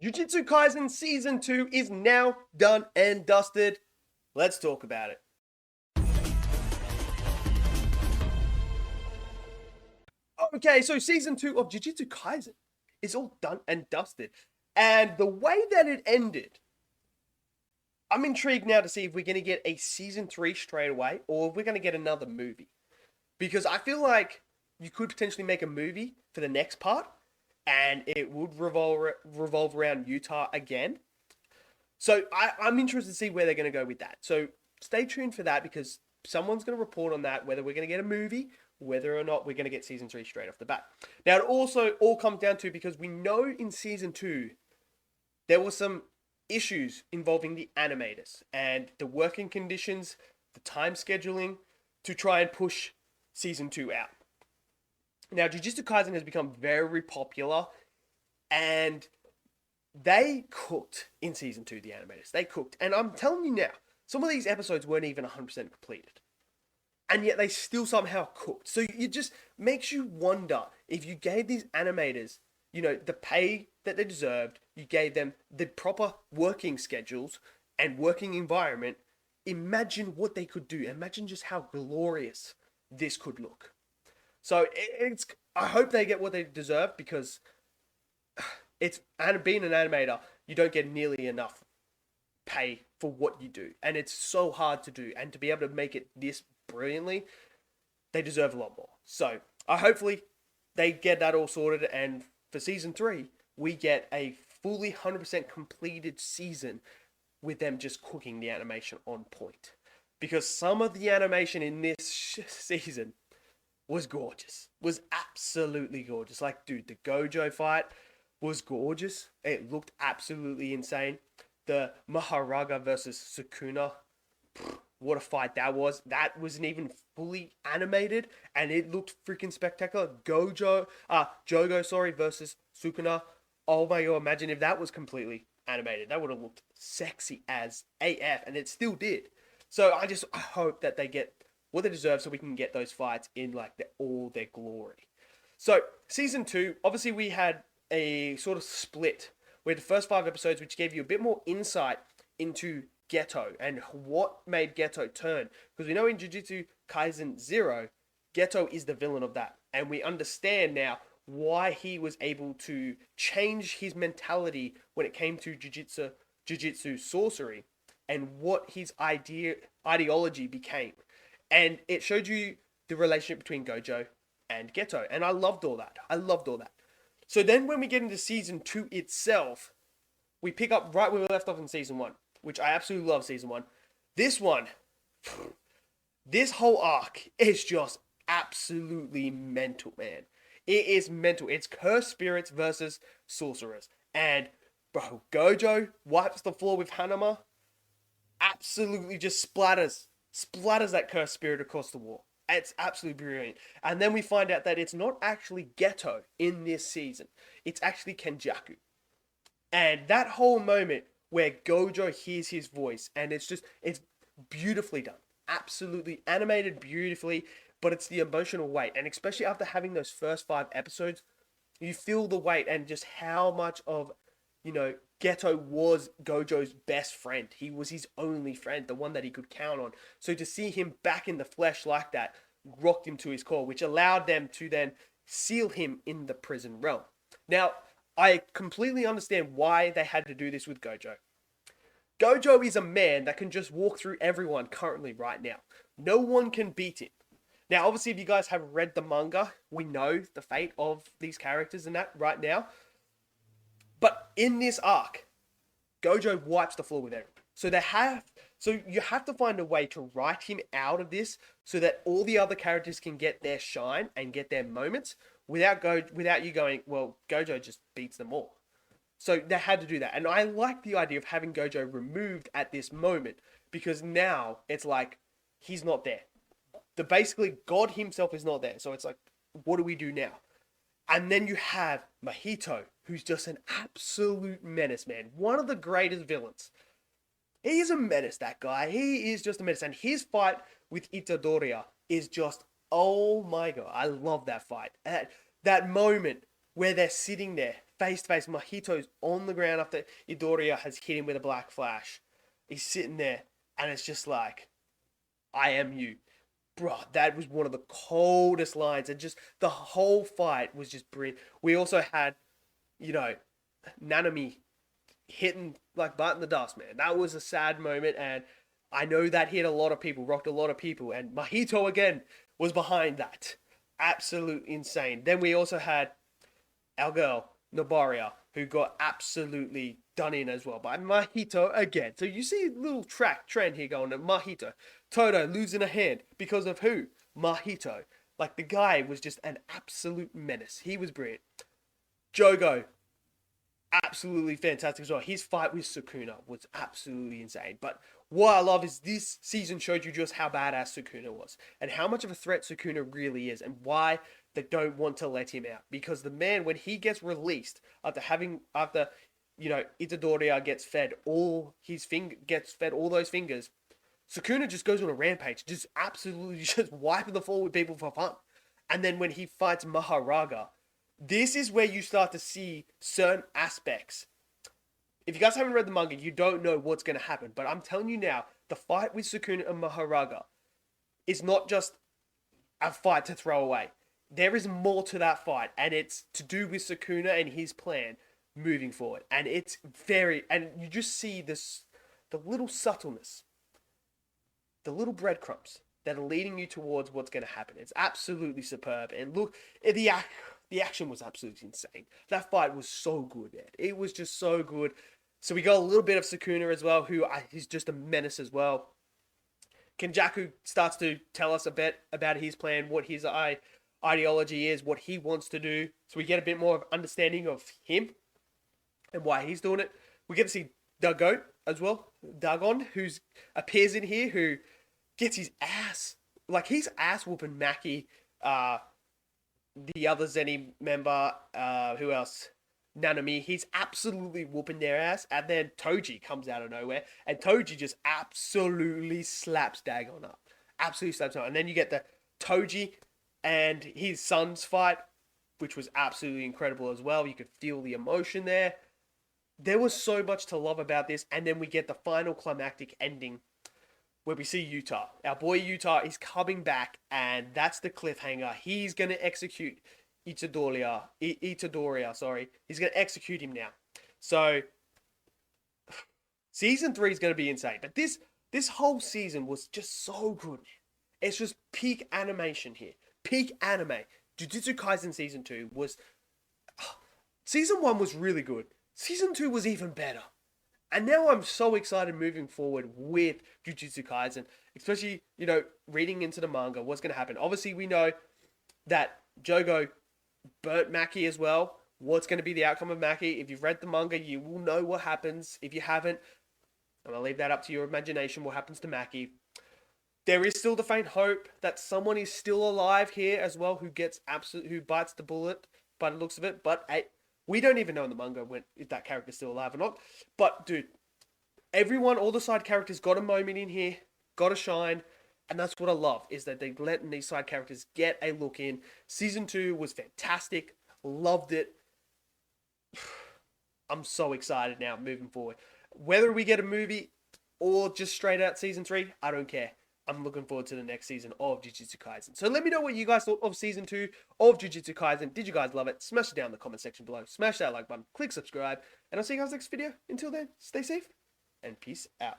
Jujutsu Kaisen Season 2 is now done and dusted. Let's talk about it. Okay, so Season 2 of Jujutsu Kaisen is all done and dusted. And the way that it ended, I'm intrigued now to see if we're going to get a Season 3 straight away or if we're going to get another movie. Because I feel like you could potentially make a movie for the next part and it would revolve around Utah again. So I'm interested to see where they're going to go with that. So stay tuned for that because someone's going to report on that, whether we're going to get a movie, whether or not we're going to get Season 3 straight off the bat. Now, it also all comes down to, because we know in Season 2, there were some issues involving the animators and the working conditions, the time scheduling to try and push Season 2 out. Now, Jujutsu Kaisen has become very popular, and they cooked in Season 2, the animators. They cooked. And I'm telling you now, some of these episodes weren't even 100% completed. And yet they still somehow cooked. So it just makes you wonder, if you gave these animators, the pay that they deserved, you gave them the proper working schedules and working environment, imagine what they could do. Imagine just how glorious this could look. So I hope they get what they deserve, because being an animator, you don't get nearly enough pay for what you do, and it's so hard to do, and to be able to make it this brilliantly, they deserve a lot more. So hopefully they get that all sorted, and for Season 3 we get a fully 100% completed season with them just cooking the animation on point, because some of the animation in this season was gorgeous. Was absolutely gorgeous. Like, dude, the Gojo fight was gorgeous. It looked absolutely insane. The Maharaga versus Sukuna, what a fight that was. That wasn't even fully animated, and it looked freaking spectacular. Jogo, versus Sukuna. Oh my god, imagine if that was completely animated. That would have looked sexy as AF, and it still did. So I hope that they get what they deserve, so we can get those fights in all their glory. So Season 2, obviously we had a sort of split. We had the first 5 episodes, which gave you a bit more insight into Geto and what made Geto turn. Because we know in Jujutsu Kaisen 0, Geto is the villain of that. And we understand now why he was able to change his mentality when it came to Jujutsu sorcery, and what his ideology became. And it showed you the relationship between Gojo and Geto. And I loved all that. So then when we get into Season 2 itself, we pick up right where we left off in Season 1, which I absolutely love Season 1. This one, this whole arc is just absolutely mental, man. It is mental. It's cursed spirits versus sorcerers. And, bro, Gojo wipes the floor with Hanama, absolutely just splatters that cursed spirit across the wall. It's absolutely brilliant. And then we find out that it's not actually Geto in this season. It's actually Kenjaku. And that whole moment where Gojo hears his voice, and it's beautifully done. Absolutely animated beautifully, but it's the emotional weight. And especially after having those first 5 episodes, you feel the weight and just how much of, Geto was Gojo's best friend. He was his only friend, the one that he could count on. So to see him back in the flesh like that rocked him to his core, which allowed them to then seal him in the prison realm. Now, I completely understand why they had to do this with Gojo. Gojo is a man that can just walk through everyone currently right now. No one can beat him. Now, obviously, if you guys have read the manga, we know the fate of these characters and that right now. But in this arc, Gojo wipes the floor with everyone. So you have to find a way to write him out of this, so that all the other characters can get their shine and get their moments without you going, well, Gojo just beats them all. So they had to do that. And I like the idea of having Gojo removed at this moment, because now it's like he's not there. Basically God himself is not there. So it's like, what do we do now? And then you have Mahito, who's just an absolute menace, man. One of the greatest villains. He is a menace, that guy. He is just a menace. And his fight with Itadoriya is just, oh my god. I love that fight. That moment where they're sitting there face to face. Mahito's on the ground after Midoriya has hit him with a black flash. He's sitting there, and it's just like, I am you. Bro, that was one of the coldest lines, and just the whole fight was just brilliant. We also had, Nanami hitting like butt in the dust, man. That was a sad moment, and I know that hit a lot of people, rocked a lot of people, and Mahito again was behind that. Absolute insane. Then we also had our girl, Nobaria, who got absolutely done in as well by Mahito again. So you see a little trend here going to Mahito. Toto losing a hand because of who? Mahito. Like, the guy was just an absolute menace. He was brilliant. Jogo, absolutely fantastic as well. His fight with Sukuna was absolutely insane. But what I love is this season showed you just how badass Sukuna was and how much of a threat Sukuna really is and why they don't want to let him out. Because the man, when he gets released after Itadoriya gets fed all those fingers, Sukuna just goes on a rampage, just absolutely just wiping the floor with people for fun. And then when he fights Maharaga, this is where you start to see certain aspects. If you guys haven't read the manga, you don't know what's going to happen. But I'm telling you now, the fight with Sukuna and Maharaga is not just a fight to throw away. There is more to that fight, and it's to do with Sukuna and his plan moving forward. And and you just see the little subtleness, the little breadcrumbs that are leading you towards what's going to happen. It's absolutely superb. And look, the action was absolutely insane. That fight was so good, Ed. It was just so good. So we got a little bit of Sukuna as well, he's just a menace as well. Kenjaku starts to tell us a bit about his plan, what his ideology is, what he wants to do. So we get a bit more of understanding of him and why he's doing it. We get to see Dagon as well. Dagon, who appears in here, who gets his ass. Like, he's ass whooping Maki, the other Zeni member, who else? Nanami. He's absolutely whooping their ass. And then Toji comes out of nowhere. And Toji just absolutely slaps Dagon up. Absolutely slaps him up. And then you get the Toji and his son's fight, which was absolutely incredible as well. You could feel the emotion there. There was so much to love about this. And then we get the final climactic ending where we see Utah. Our boy Utah is coming back, and that's the cliffhanger. He's going to execute Itadoriya. He's going to execute him now. So, season 3 is going to be insane. But this whole season was just so good. It's just peak animation here. Peak anime. Jujutsu Kaisen Season 2 was... Season 1 was really good. Season 2 was even better. And now I'm so excited moving forward with Jujutsu Kaisen, especially, reading into the manga, what's going to happen. Obviously, we know that Jogo burnt Maki as well. What's going to be the outcome of Maki? If you've read the manga, you will know what happens. If you haven't, I'm going to leave that up to your imagination, what happens to Maki. There is still the faint hope that someone is still alive here as well, who bites the bullet by the looks of it. But we don't even know in the manga if that character's still alive or not. But, dude, all the side characters got a moment in here, got a shine, and that's what I love, is that they're letting these side characters get a look in. Season 2 was fantastic. Loved it. I'm so excited now moving forward. Whether we get a movie or just straight out Season 3, I don't care. I'm looking forward to the next season of Jujutsu Kaisen. So let me know what you guys thought of Season 2 of Jujutsu Kaisen. Did you guys love it? Smash it down in the comment section below. Smash that like button. Click subscribe. And I'll see you guys next video. Until then, stay safe and peace out.